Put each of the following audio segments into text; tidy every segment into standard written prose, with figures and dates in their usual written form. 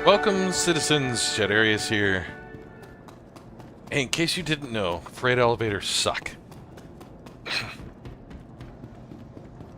Welcome, citizens. Shadarius here. Hey, in case you didn't know, freight elevators suck.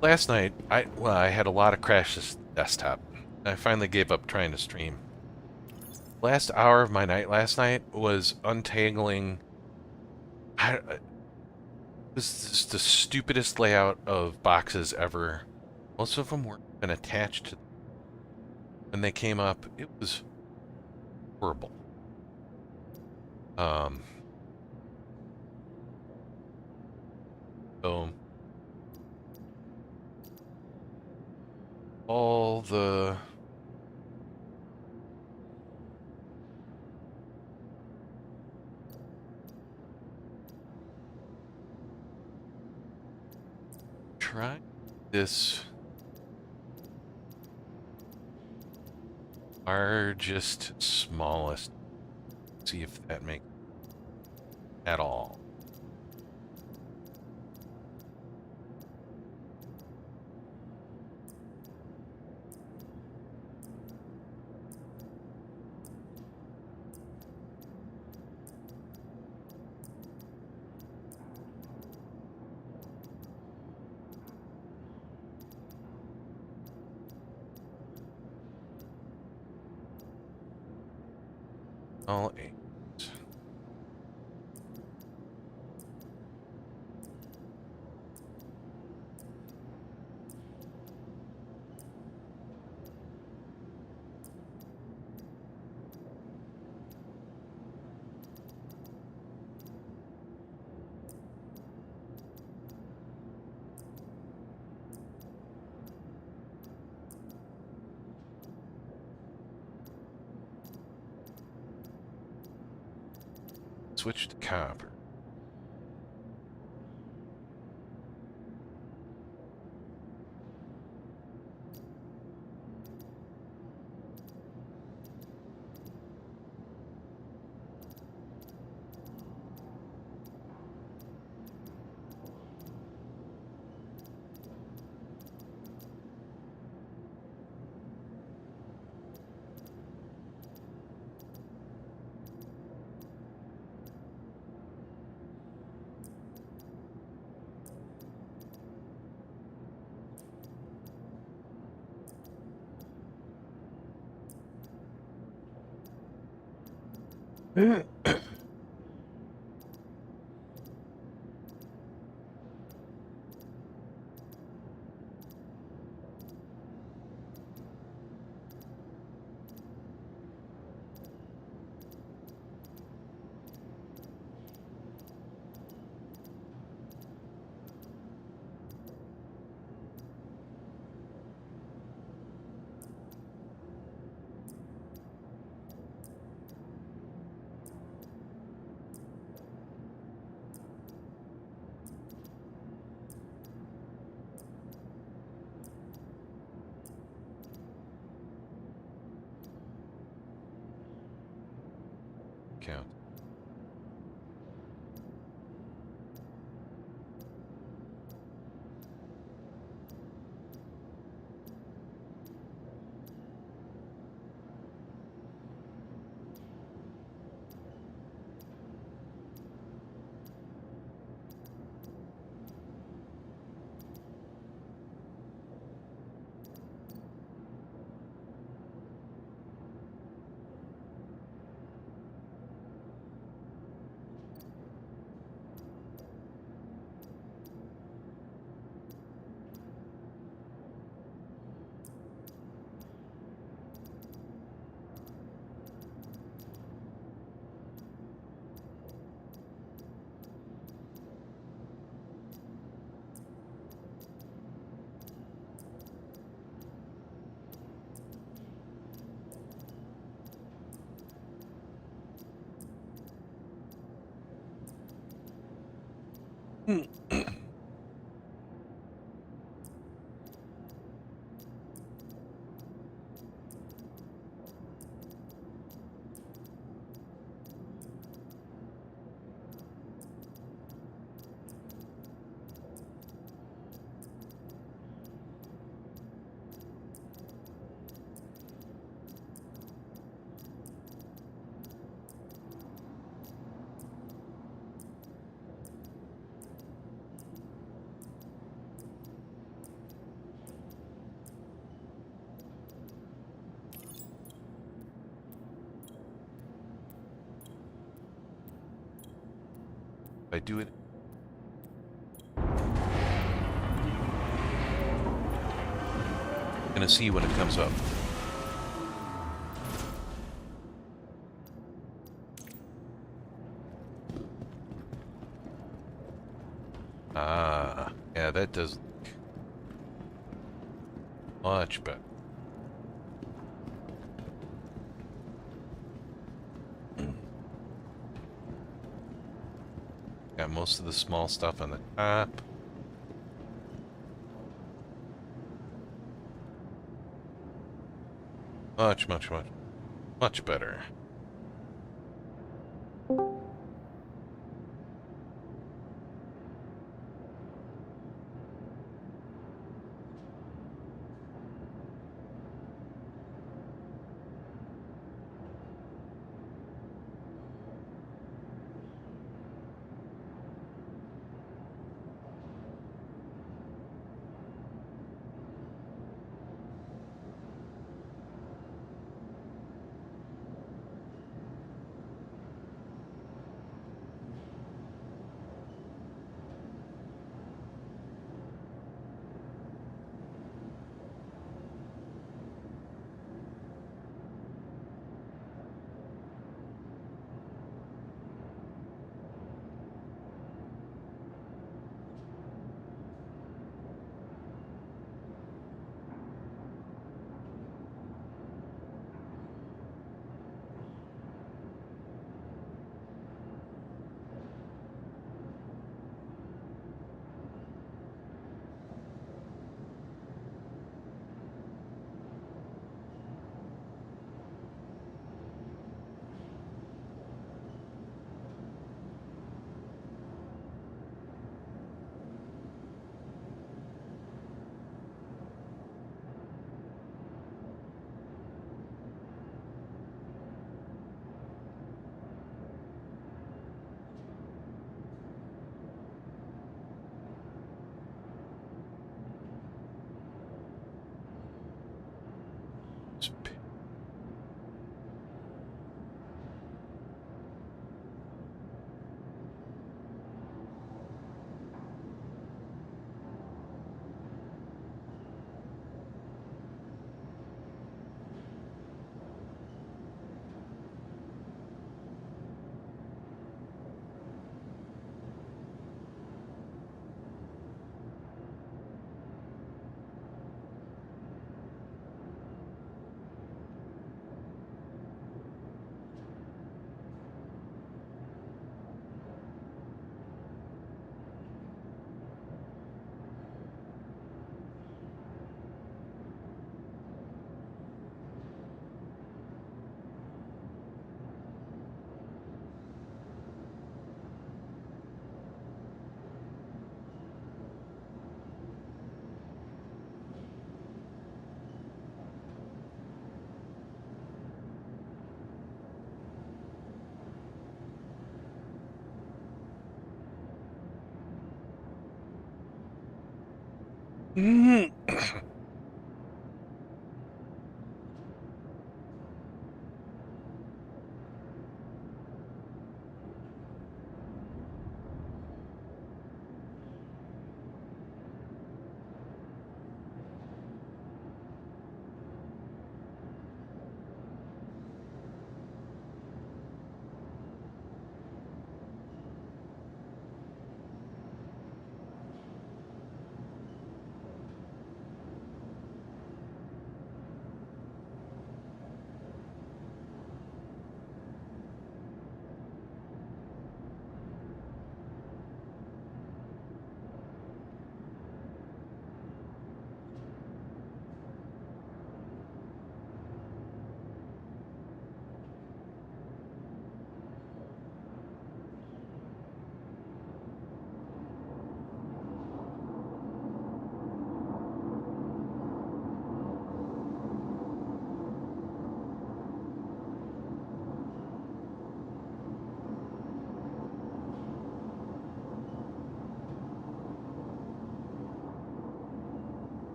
Last night, I had a lot of crashes desktop. I finally gave up trying to stream. Last hour of my night last night was untangling. This is the stupidest layout of boxes ever. Most of them weren't even attached to. When they came up, it was horrible. So all the try this largest, smallest. See if that makes at all. All eight. Switch to copper. Count. I do it. Gonna see when it comes up. Ah, yeah, that does much better. Got most of the small stuff on the top. Much, much, much, much better. Mm.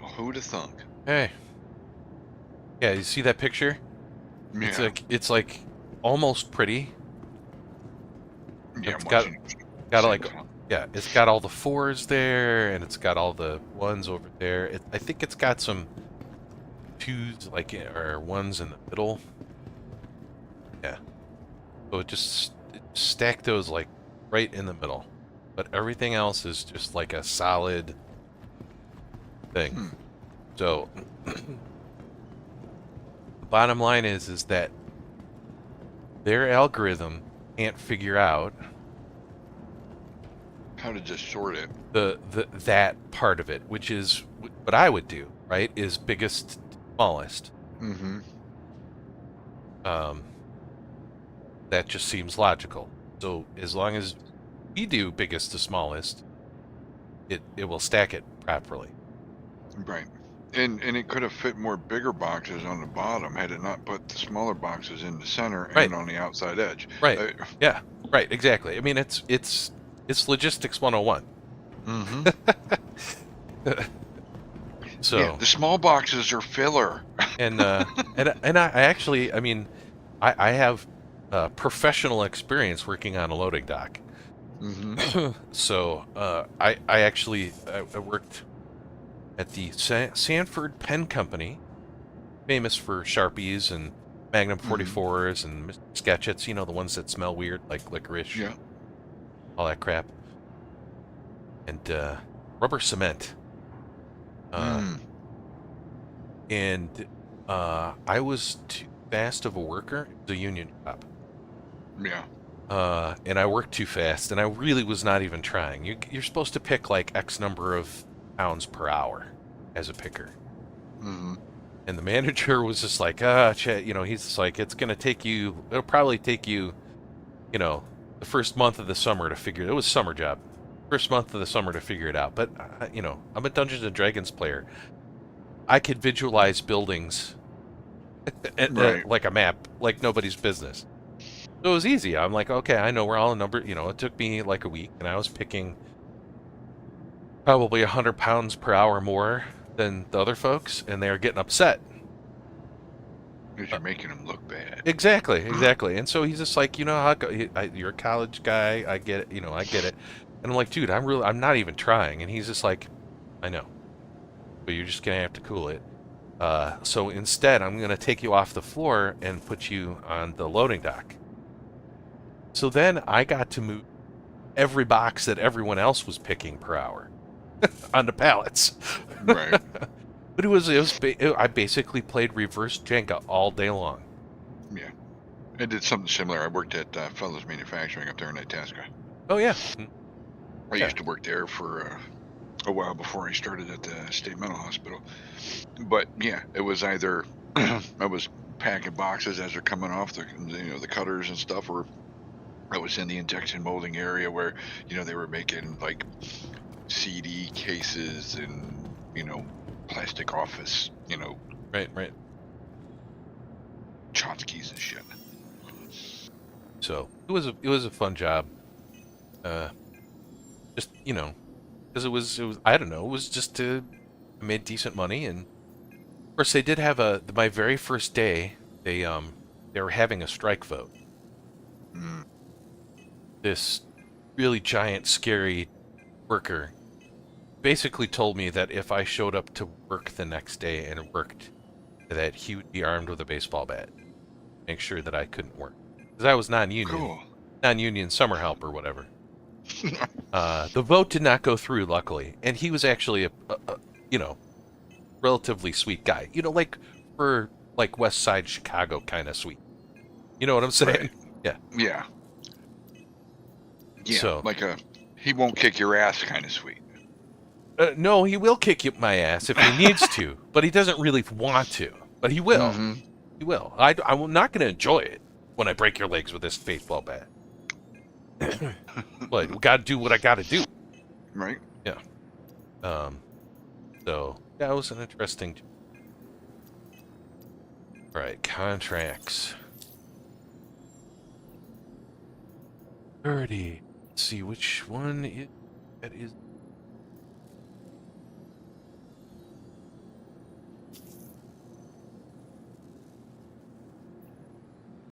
Well, who'd have thunk? Hey. Yeah, you see that picture? Yeah. It's like almost pretty. Yeah, It's I'm got watching it same like, time. yeah, it's got all the fours there, and it's got all the ones over there. I think it's got some twos, like, or ones in the middle. Yeah. So it stack those like right in the middle. But everything else is just like a solid thing. Hmm. So the bottom line is that their algorithm can't figure out How to just sort it. that part of it, which is what I would do, right? Is biggest to smallest. Mm-hmm. Um, that just seems logical. So as long as we do biggest to smallest, it will stack it properly. Right. And it could have fit more bigger boxes on the bottom had it not put the smaller boxes in the center Right. and on the outside edge. Right. Yeah. Right. Exactly. I mean, it's logistics 101. Mm-hmm. Yeah, So, the small boxes are filler. and I actually, I mean, I have professional experience working on a loading dock. Mm-hmm. So, I actually I worked at the Sanford Pen Company, famous for Sharpies and Magnum Mm-hmm. 44s and Sketchets, the ones that smell weird, like licorice, Yeah. all that crap, and rubber cement. Uh, Mm. and I was too fast of a worker. It was a union job. Yeah. And I worked too fast, and I really was not even trying. You're supposed to pick like X number of pounds per hour as a picker. Mm-hmm. And the manager was just like, he's just like, it'll probably take you, the first month of the summer to figure it. It was a summer job. First month of the summer to figure it out. But, I'm a Dungeons and Dragons player. I could visualize buildings Right. like a map, like nobody's business. So it was easy. I'm like, okay, I know where all the numbers, it took me like a week, and I was picking probably 100 pounds per hour more than the other folks, and they were getting upset. Because you're making them look bad. Exactly. And so he's just like, you're a college guy. I get it. I get it. And I'm like, dude, I'm not even trying. And he's just like, I know, but you're just gonna have to cool it. So instead, I'm gonna take you off the floor and put you on the loading dock. So then I got to move every box that everyone else was picking per hour onto pallets. Right. But I basically played reverse Jenga all day long. Yeah. I did something similar. I worked at Fellows Manufacturing up there in Itasca. Oh yeah, I yeah, used to work there for a while before I started at the state mental hospital. But yeah, it was either I was packing boxes as they're coming off the cutters and stuff, or I was in the injection molding area where they were making like CD cases and plastic office right. tchotchkes and shit. So it was a fun job. Just because it was I don't know, it was just I made decent money, and of course they did have my very first day they were having a strike vote. Mm. This really giant scary worker basically told me that if I showed up to work the next day and worked, that he would be armed with a baseball bat, make sure that I couldn't work because I was Cool. non-union summer help or whatever. The vote did not go through, luckily, and he was actually a relatively sweet guy. Like for like West Side Chicago kind of sweet. You know what I'm saying? Right. Yeah. Yeah. Yeah. So Like he won't kick your ass kind of sweet. no, he will kick my ass if he needs to, but he doesn't really want to. But he will. Mm-hmm. He will. I'm not going to enjoy it when I break your legs with this baseball bat. But we got to do what I got to do. Right. Yeah. So yeah, it was an interesting. All right, contracts. 30. Let's see which one that is